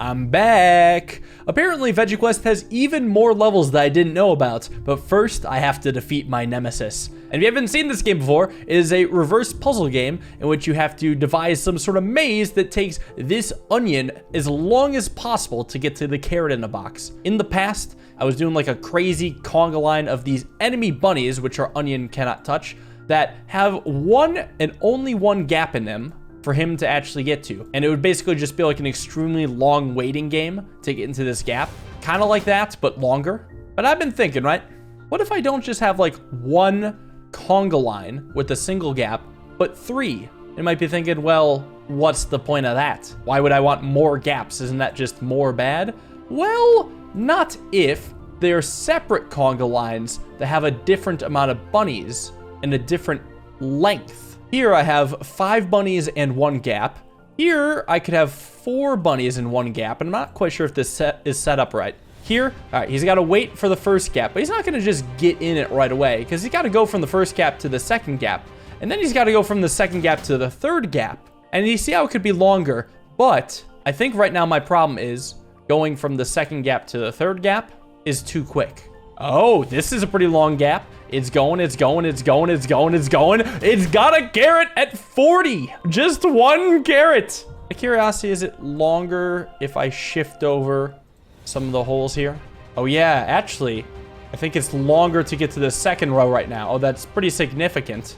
I'm back! Apparently, Veggie Quest has even more levels that I didn't know about, but first, I have to defeat my nemesis. And if you haven't seen this game before, it is a reverse puzzle game in which you have to devise some sort of maze that takes this onion as long as possible to get to the carrot in a box. In the past, I was doing like a crazy conga line of these enemy bunnies, which our onion cannot touch, that have one and only one gap in them for him to actually get to. And it would basically just be like an extremely long waiting game to get into this gap. Kind of like that, but longer. But I've been thinking, right? What if I don't just have like one conga line with a single gap, but three? You might be thinking, well, what's the point of that? Why would I want more gaps? Isn't that just more bad? Well, not if they're separate conga lines that have a different amount of bunnies and a different length. Here I have 5 bunnies and 1 gap. Here I could have 4 bunnies and 1 gap, and I'm not quite sure if this is set up right. Here, all right, he's got to wait for the first gap, but he's not going to just get in it right away because he's got to go from the first gap to the second gap, and then he's got to go from the second gap to the third gap. And you see how it could be longer, but I think right now my problem is going from the second gap to the third gap is too quick. Oh, this is a pretty long gap. It's going, it's going, it's going, it's going, it's going. It's got a carrot at 40. Just 1 carrot. The curiosity, is it longer if I shift over some of the holes here? Oh yeah, actually, I think it's longer to get to the second row right now. Oh, that's pretty significant.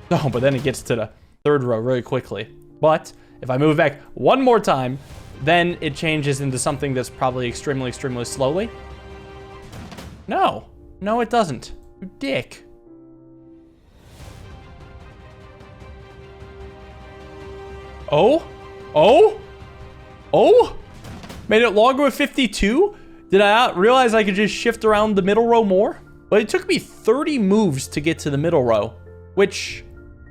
Oh, but then it gets to the third row really quickly. But if I move back one more time, then it changes into something that's probably extremely, extremely slowly. No, it doesn't. You dick. Oh? Made it longer with 52? Did I not realize I could just shift around the middle row more? But it took me 30 moves to get to the middle row, which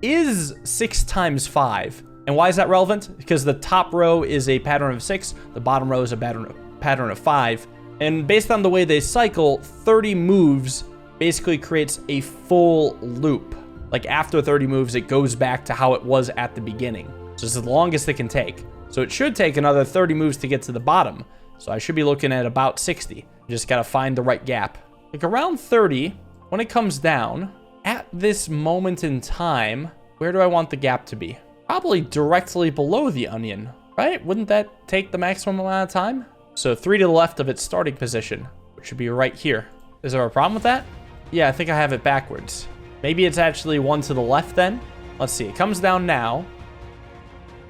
is 6 times 5. And why is that relevant? Because the top row is a pattern of 6, the bottom row is a pattern of 5. And based on the way they cycle, 30 moves basically creates a full loop. Like after 30 moves, it goes back to how it was at the beginning. So it's the longest it can take. So it should take another 30 moves to get to the bottom. So I should be looking at about 60. Just gotta find the right gap. Like around 30, when it comes down, at this moment in time, where do I want the gap to be? Probably directly below the onion, right? Wouldn't that take the maximum amount of time? So 3 to the left of its starting position, which should be right here. Is there a problem with that? Yeah, I think I have it backwards. Maybe it's actually 1 to the left then. Let's see, it comes down now.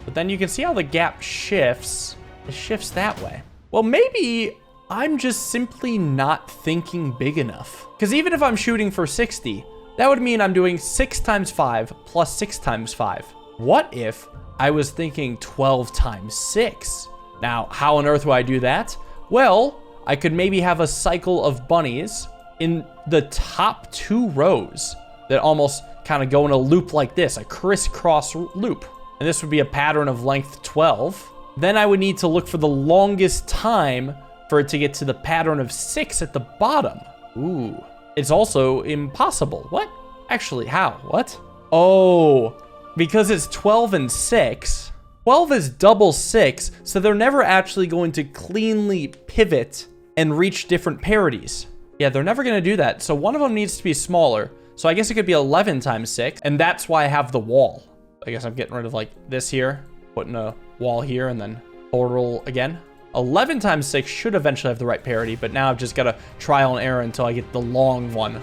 But then you can see how the gap shifts. It shifts that way. Well, maybe I'm just simply not thinking big enough. Because even if I'm shooting for 60, that would mean I'm doing 6 times 5 plus 6 times 5. What if I was thinking 12 times 6? Now, how on earth would I do that? Well, I could maybe have a cycle of bunnies in the top 2 rows that almost kind of go in a loop like this, a crisscross loop. And this would be a pattern of length 12. Then I would need to look for the longest time for it to get to the pattern of 6 at the bottom. Ooh, it's also impossible. What? Actually, how? What? Oh, because it's 12 and 6. 12 is double 6, so they're never actually going to cleanly pivot and reach different parities. Yeah, they're never going to do that, so one of them needs to be smaller. So I guess it could be 11 times 6, and that's why I have the wall. I guess I'm getting rid of like this here, putting a wall here, and then portal again. 11 times 6 should eventually have the right parity, but now I've just got to trial and error until I get the long one.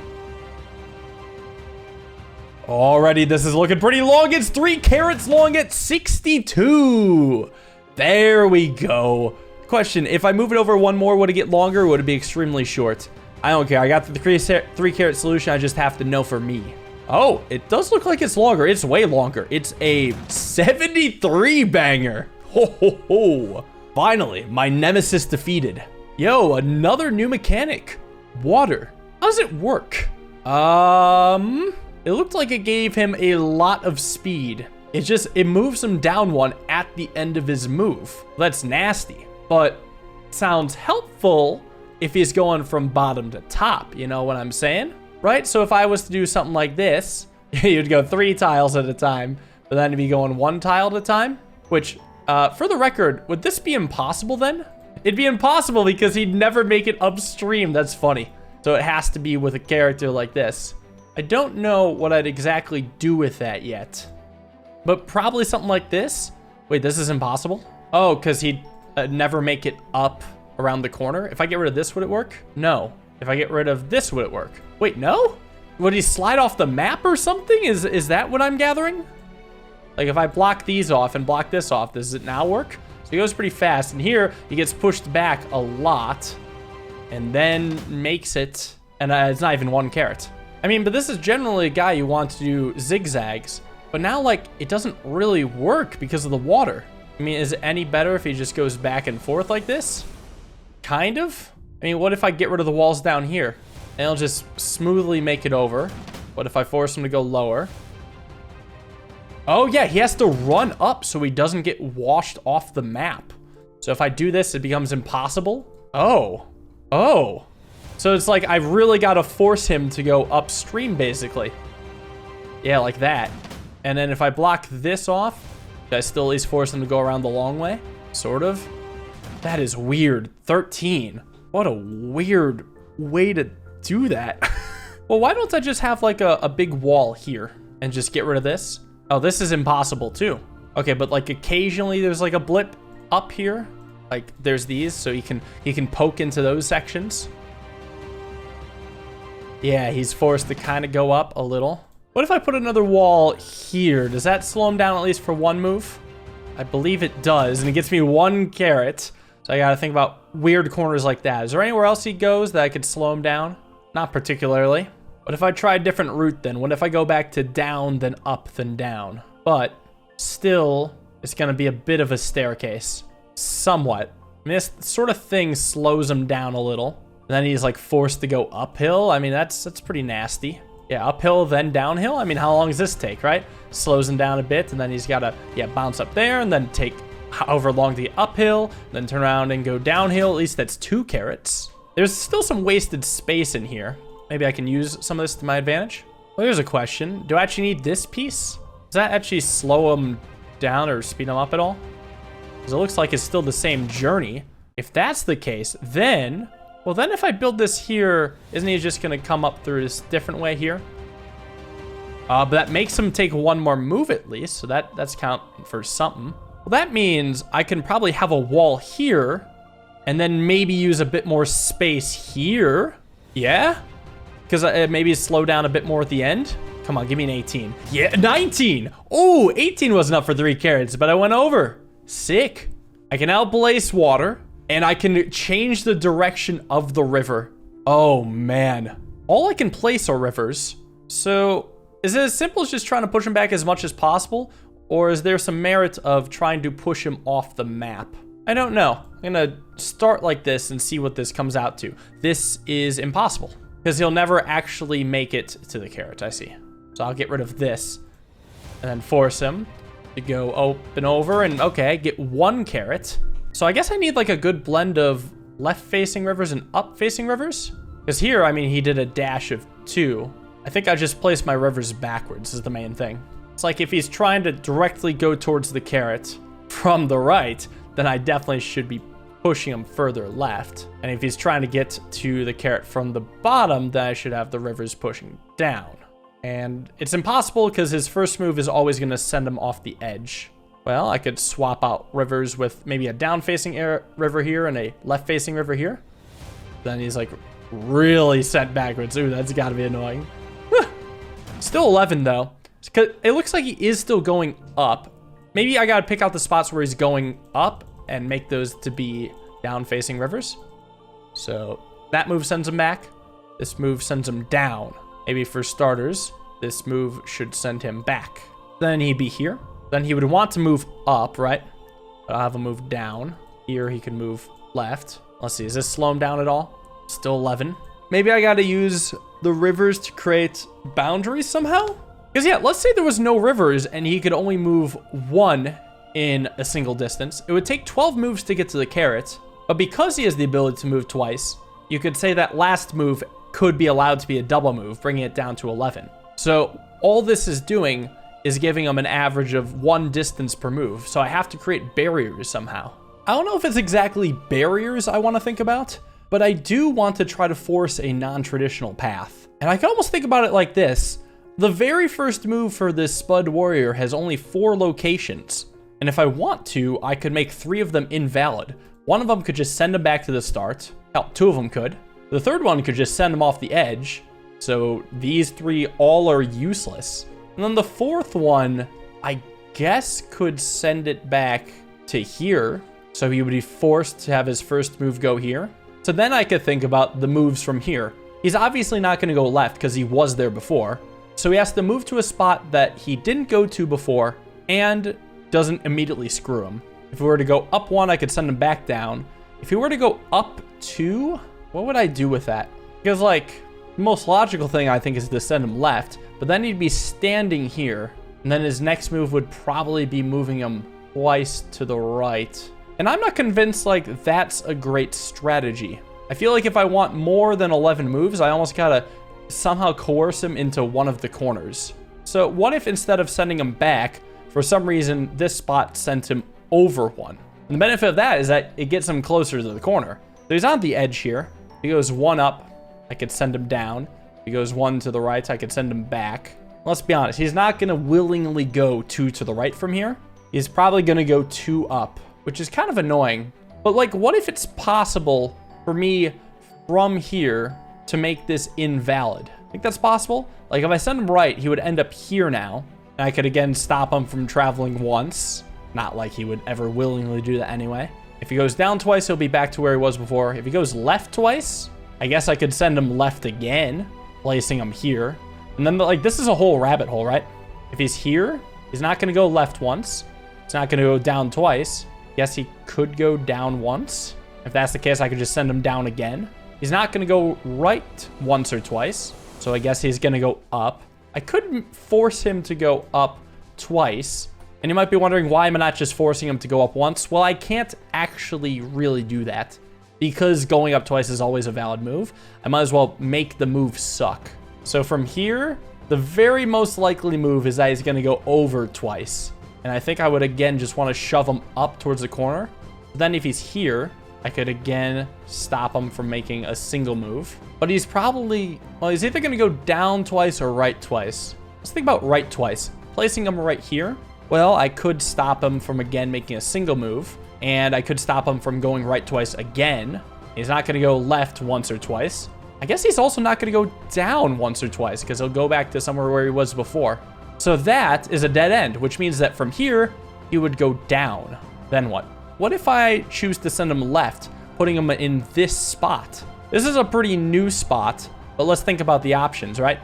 Already, this is looking pretty long. It's 3 carats long at 62. There we go. Question, if I move it over 1 more, would it get longer or would it be extremely short? I don't care. I got the 3 carat solution. I just have to know for me. Oh, it does look like it's longer. It's way longer. It's a 73 banger. Ho, ho, ho. Finally, my nemesis defeated. Yo, another new mechanic. Water. How does it work? It looked like it gave him a lot of speed. It moves him down 1 at the end of his move. That's nasty, but sounds helpful if he's going from bottom to top. You know what I'm saying? Right? So if I was to do something like this, you'd go 3 tiles at a time, but then you'd be going 1 tile at a time, which For the record, would this be impossible then? It'd be impossible because he'd never make it upstream. That's funny. So it has to be with a character like this. I don't know what I'd exactly do with that yet, but probably something like this. Wait, this is impossible? Oh, because he'd never make it up around the corner. If I get rid of this, would it work? No. If I get rid of this, would it work? Wait, no? Would he slide off the map or something? Is that what I'm gathering? Like if I block these off and block this off, does it now work? So he goes pretty fast, and here he gets pushed back a lot and then makes it, and it's not even 1 carat. I mean, but this is generally a guy you want to do zigzags, but now like it doesn't really work because of the water. I mean, is it any better if he just goes back and forth like this? Kind of. I mean, what if I get rid of the walls down here and he'll just smoothly make it over? What if I force him to go lower? Oh yeah, he has to run up so he doesn't get washed off the map. So if I do this, it becomes impossible. Oh. So it's like I really got to force him to go upstream, basically. Yeah, like that. And then if I block this off, I still at least force him to go around the long way. Sort of. That is weird. 13. What a weird way to do that. Well, why don't I just have like a big wall here and just get rid of this? Oh, this is impossible too. Okay, but like occasionally there's like a blip up here. Like there's these, so he can poke into those sections. Yeah, he's forced to kind of go up a little. What if I put another wall here? Does that slow him down at least for 1 move? I believe it does, and it gets me 1 carat. So I gotta think about weird corners like that. Is there anywhere else he goes that I could slow him down? Not particularly. What if I try a different route then? What if I go back to down, then up, then down? But still, it's gonna be a bit of a staircase. Somewhat. I mean, this sort of thing slows him down a little. And then he's like forced to go uphill. I mean, that's pretty nasty. Yeah, uphill, then downhill. I mean, how long does this take, right? Slows him down a bit, and then he's gotta, bounce up there, and then take however long to get uphill, then turn around and go downhill. At least that's 2 carats. There's still some wasted space in here. Maybe I can use some of this to my advantage. Well, here's a question. Do I actually need this piece? Does that actually slow him down or speed him up at all? Because it looks like it's still the same journey. If that's the case, then... Well, then if I build this here, isn't he just going to come up through this different way here? But that makes him take 1 more move at least, so that's counting for something. Well, that means I can probably have a wall here, and then maybe use a bit more space here. Yeah? Because maybe slow down a bit more at the end. Come on, give me an 18. Yeah, 19! Oh, 18 wasn't up for 3 carats, but I went over. Sick. I can outblaze water. And I can change the direction of the river. Oh, man. All I can place are rivers. So, is it as simple as just trying to push him back as much as possible? Or is there some merit of trying to push him off the map? I don't know. I'm gonna start like this and see what this comes out to. This is impossible. Because he'll never actually make it to the carat, I see. So I'll get rid of this. And then force him to go open over. And okay, get 1 carat. So I guess I need like a good blend of left-facing rivers and up-facing rivers. Because here, I mean, he did a dash of 2. I think I just placed my rivers backwards is the main thing. It's like if he's trying to directly go towards the carat from the right, then I definitely should be pushing him further left. And if he's trying to get to the carat from the bottom, then I should have the rivers pushing down. And it's impossible because his first move is always going to send him off the edge. Well, I could swap out rivers with maybe a down-facing river here and a left-facing river here. Then he's like really set backwards. Ooh, that's got to be annoying. Still 11 though. It looks like he is still going up. Maybe I got to pick out the spots where he's going up and make those to be down-facing rivers. So that move sends him back. This move sends him down. Maybe for starters, this move should send him back. Then he'd be here. Then he would want to move up, right? But I'll have him move down. Here he can move left. Let's see, does this slow him down at all? Still 11. Maybe I gotta use the rivers to create boundaries somehow? Because yeah, let's say there was no rivers and he could only move 1 in a single distance. It would take 12 moves to get to the carat. But because he has the ability to move twice, you could say that last move could be allowed to be a double move, bringing it down to 11. So all this is doing is giving him an average of 1 distance per move. So I have to create barriers somehow. I don't know if it's exactly barriers I want to think about, but I do want to try to force a non-traditional path. And I can almost think about it like this. The very first move for this Spud Warrior has only 4 locations. And if I want to, I could make 3 of them invalid. One of them could just send him back to the start. Hell, 2 of them could. The third one could just send him off the edge. So these 3 all are useless. And then the fourth one, I guess, could send it back to here. So he would be forced to have his first move go here. So then I could think about the moves from here. He's obviously not going to go left because he was there before. So he has to move to a spot that he didn't go to before and doesn't immediately screw him. If we were to go up 1, I could send him back down. If he were to go up 2, what would I do with that? Because, like, the most logical thing I think is to send him left, but then he'd be standing here, and then his next move would probably be moving him twice to the right. And I'm not convinced, like, that's a great strategy. I feel like if I want more than 11 moves, I almost gotta somehow coerce him into one of the corners. So what if instead of sending him back, for some reason, this spot sent him over 1? And the benefit of that is that it gets him closer to the corner. So he's on the edge here. If he goes 1 up, I could send him down. If he goes 1 to the right, I could send him back. Let's be honest, he's not gonna willingly go 2 to the right from here. He's probably gonna go 2 up, which is kind of annoying. But like, what if it's possible for me from here to make this invalid? I think that's possible. Like, if I send him right, he would end up here now. And I could again stop him from traveling once. Not like he would ever willingly do that anyway. If he goes down twice, he'll be back to where he was before. If he goes left twice, I guess I could send him left again, placing him here. And then, like, this is a whole rabbit hole, right? If he's here, he's not going to go left once. He's not going to go down twice. Yes, he could go down once. If that's the case, I could just send him down again. He's not going to go right once or twice. So I guess he's going to go up. I could force him to go up twice. And you might be wondering, why am I not just forcing him to go up once? Well, I can't actually really do that. Because going up twice is always a valid move, I might as well make the move suck. So from here, the very most likely move is that he's going to go over twice. And I think I would, again, just want to shove him up towards the corner. Then if he's here, I could, again, stop him from making a single move. But he's probably, well, he's either going to go down twice or right twice. Let's think about right twice. Placing him right here, well, I could stop him from, again, making a single move. And I could stop him from going right twice again. He's not going to go left once or twice. I guess he's also not going to go down once or twice because he'll go back to somewhere where he was before. So that is a dead end, which means that from here, he would go down. Then what? What if I choose to send him left, putting him in this spot? This is a pretty new spot, but let's think about the options, right?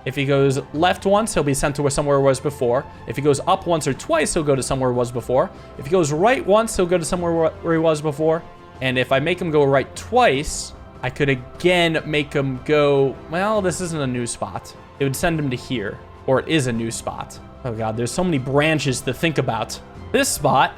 If he goes left once, he'll be sent to somewhere he was before. If he goes up once or twice, he'll go to somewhere he was before. If he goes right once, he'll go to somewhere where he was before. And if I make him go right twice, I could again make him go, well, this isn't a new spot. It would send him to here, or it is a new spot. Oh God, there's so many branches to think about. This spot,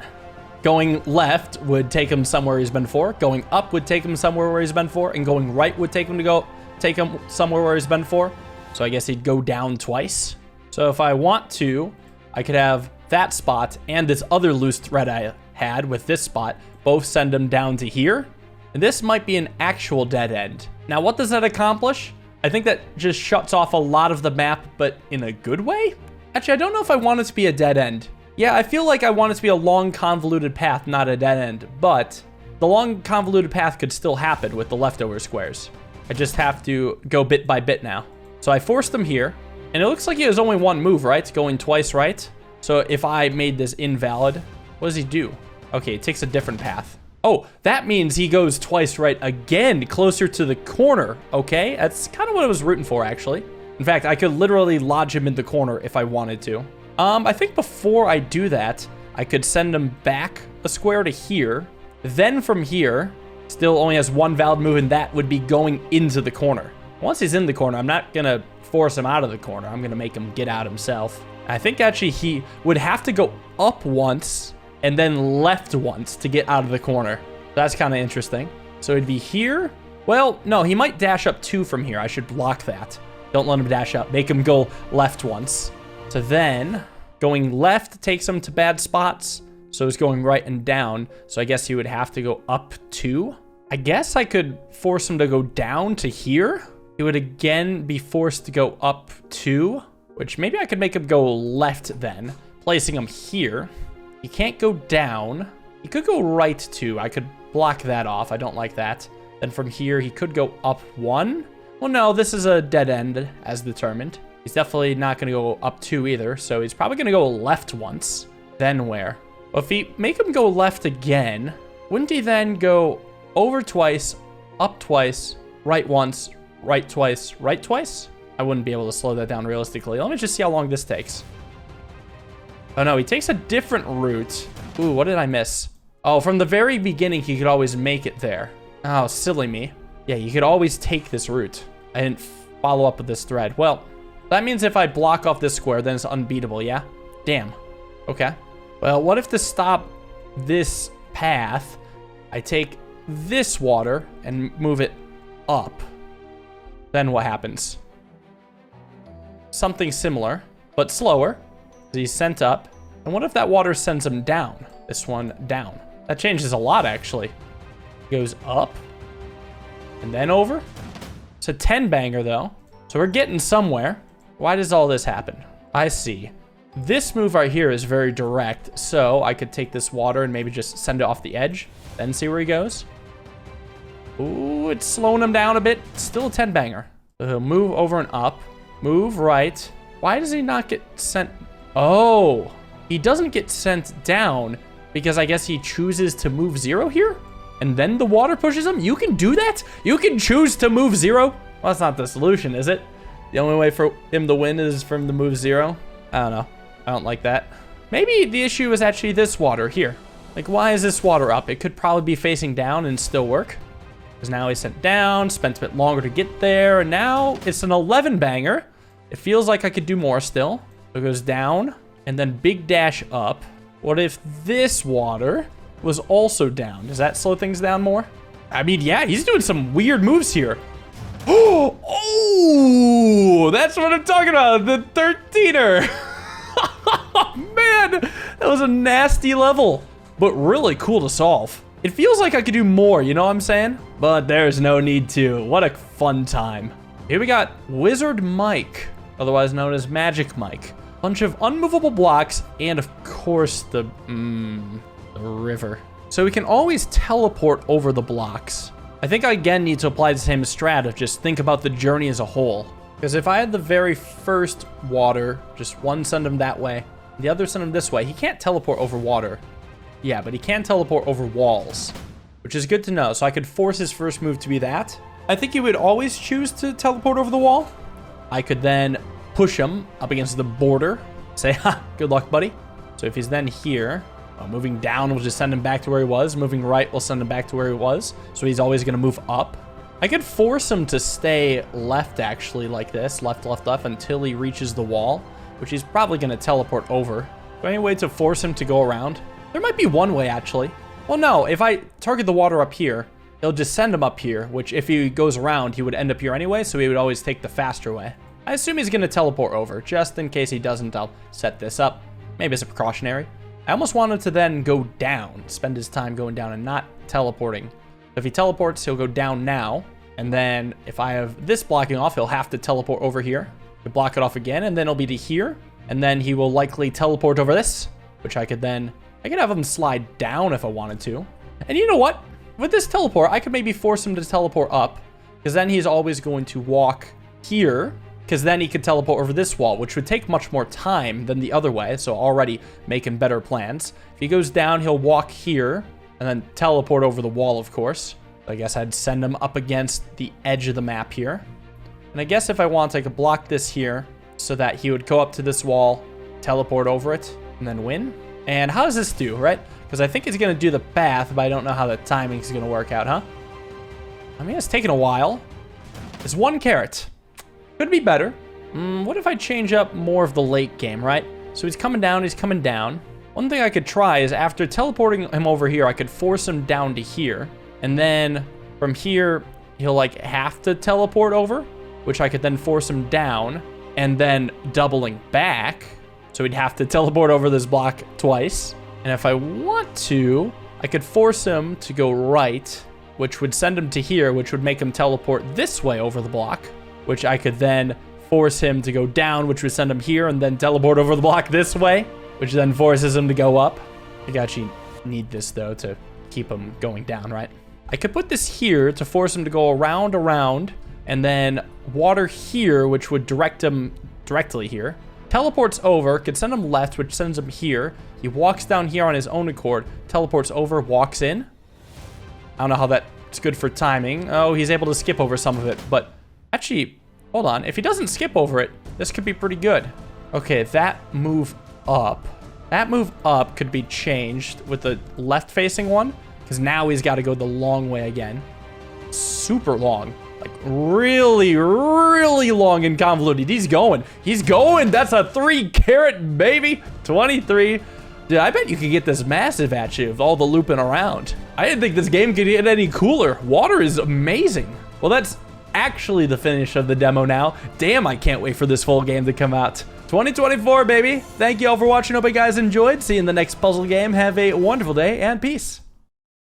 going left would take him somewhere he's been before. Going up would take him somewhere where he's been before. And going right would take him somewhere where he's been before. So I guess he'd go down twice. So if I want to, I could have that spot and this other loose thread I had with this spot both send him down to here. And this might be an actual dead end. Now, what does that accomplish? I think that just shuts off a lot of the map, but in a good way? Actually, I don't know if I want it to be a dead end. Yeah, I feel like I want it to be a long, convoluted path, not a dead end. But the long, convoluted path could still happen with the leftover squares. I just have to go bit by bit now. So I forced him here, and it looks like he has only one move, right? Going twice right. So if I made this invalid, what does he do? Okay, it takes a different path. Oh, that means he goes twice right again, closer to the corner. Okay, that's kind of what I was rooting for, actually. In fact, I could literally lodge him in the corner if I wanted to. I think before I do that, I could send him back a square to here. Then from here, still only has one valid move, and that would be going into the corner. Once he's in the corner, I'm not going to force him out of the corner. I'm going to make him get out himself. I think actually he would have to go up once and then left once to get out of the corner. That's kind of interesting. So it'd be here. Well, no, he might dash up 2 from here. I should block that. Don't let him dash up. Make him go left once. So then Going left takes him to bad spots. So he's going right and down. So I guess he would have to go up 2. I guess I could force him to go down to here. He would again be forced to go up 2, which maybe I could make him go left then, placing him here. He can't go down. He could go right 2. I could block that off. I don't like that. Then from here, he could go up 1. Well, no, this is a dead end as determined. He's definitely not going to go up 2 either. So he's probably going to go left once. Then where? Well, if he make him go left again, wouldn't he then go over twice, up twice, right once, right twice, right twice? I wouldn't be able to slow that down realistically. Let me just see how long this takes. Oh no, he takes a different route. Ooh, what did I miss? Oh, from the very beginning, he could always make it there. Oh, silly me. Yeah, you could always take this route. I didn't follow up with this thread. Well, that means if I block off this square, then it's unbeatable, yeah? Damn. Okay. Well, what if to stop this path, I take this water and move it up? Then what happens? Something similar, but slower. He's sent up. And what if that water sends him down? This one down. That changes a lot, actually. Goes up. And then over. It's a 10 banger, though. So we're getting somewhere. Why does all this happen? I see. This move right here is very direct, so I could take this water and maybe just send it off the edge, then see where he goes. Ooh, it's slowing him down a bit. Still a 10 banger. So he'll move over and up, move right. Why does he not get sent? Oh, he doesn't get sent down because I guess he chooses to move 0 here, and then the water pushes him. You can do that? You can choose to move 0? Well, that's not the solution, is it? The only way for him to win is from the move 0? I don't know. I don't like that. Maybe the issue is actually this water here. Like, why is this water up? It could probably be facing down and still work. Because now he's sent down, spent a bit longer to get there, and now it's an 11 banger. It feels like I could do more still. So it goes down, and then big dash up. What if this water was also down? Does that slow things down more? I mean, yeah, he's doing some weird moves here. Oh, that's what I'm talking about. The 13er. Man, that was a nasty level, but really cool to solve. It feels like I could do more, you know what I'm saying? But there's no need to. What a fun time. Here we got Wizard Mike, otherwise known as Magic Mike. Bunch of unmovable blocks, and of course the river. So we can always teleport over the blocks. I think I again need to apply the same strat of just think about the journey as a whole. Because if I had the very first water, just one send him that way, the other send him this way, he can't teleport over water. Yeah, but he can teleport over walls, which is good to know. So I could force his first move to be that. I think he would always choose to teleport over the wall. I could then push him up against the border, say, ha, good luck, buddy. So if he's then here, moving down will just send him back to where he was. Moving right will send him back to where he was. So he's always going to move up. I could force him to stay left, actually, like this. Left, left, left, until he reaches the wall, which he's probably going to teleport over. Is there any way to force him to go around? There might be one way, actually. Well, no. If I target the water up here, he'll just send him up here, which if he goes around, he would end up here anyway, so he would always take the faster way. I assume he's going to teleport over. Just in case he doesn't, I'll set this up. Maybe as a precautionary. I almost wanted to then go down, spend his time going down and not teleporting. If he teleports, he'll go down now. And then if I have this blocking off, he'll have to teleport over here to block it off again. And then it'll be to here. And then he will likely teleport over this, which I could have him slide down if I wanted to. And you know what? With this teleport, I could maybe force him to teleport up, because then he's always going to walk here, because then he could teleport over this wall, which would take much more time than the other way. So already making better plans. If he goes down, he'll walk here and then teleport over the wall, of course. I guess I'd send him up against the edge of the map here. And I guess if I want, I could block this here so that he would go up to this wall, teleport over it, and then win. And how does this do, right? Because I think it's going to do the path, but I don't know how the timing is going to work out, huh? I mean, it's taken a while. It's 1 carrot. Could be better. What if I change up more of the late game, right? So he's coming down, he's coming down. One thing I could try is after teleporting him over here, I could force him down to here. And then from here, he'll like have to teleport over, which I could then force him down and then doubling back. So he'd have to teleport over this block twice. And if I want to, I could force him to go right, which would send him to here, which would make him teleport this way over the block, which I could then force him to go down, which would send him here, and then teleport over the block this way, which then forces him to go up. I actually need this, though, to keep him going down, right? I could put this here to force him to go around, and then water here, which would direct him directly here. Teleports over, could send him left, which sends him here. He walks down here on his own accord, teleports over, walks in. I don't know how that's good for timing. Oh, he's able to skip over some of it, but actually, hold on. If he doesn't skip over it, this could be pretty good. Okay, that move up could be changed with the left-facing one, because now he's got to go the long way again. Super long. Like, really, really long and convoluted. He's going. That's a 3-carat, baby. 23. Dude, I bet you could get this massive, actually, with all the looping around. I didn't think this game could get any cooler. Water is amazing. Well, that's actually the finish of the demo now. Damn, I can't wait for this full game to come out. 2024, baby. Thank you all for watching. Hope you guys enjoyed. See you in the next puzzle game. Have a wonderful day, and peace.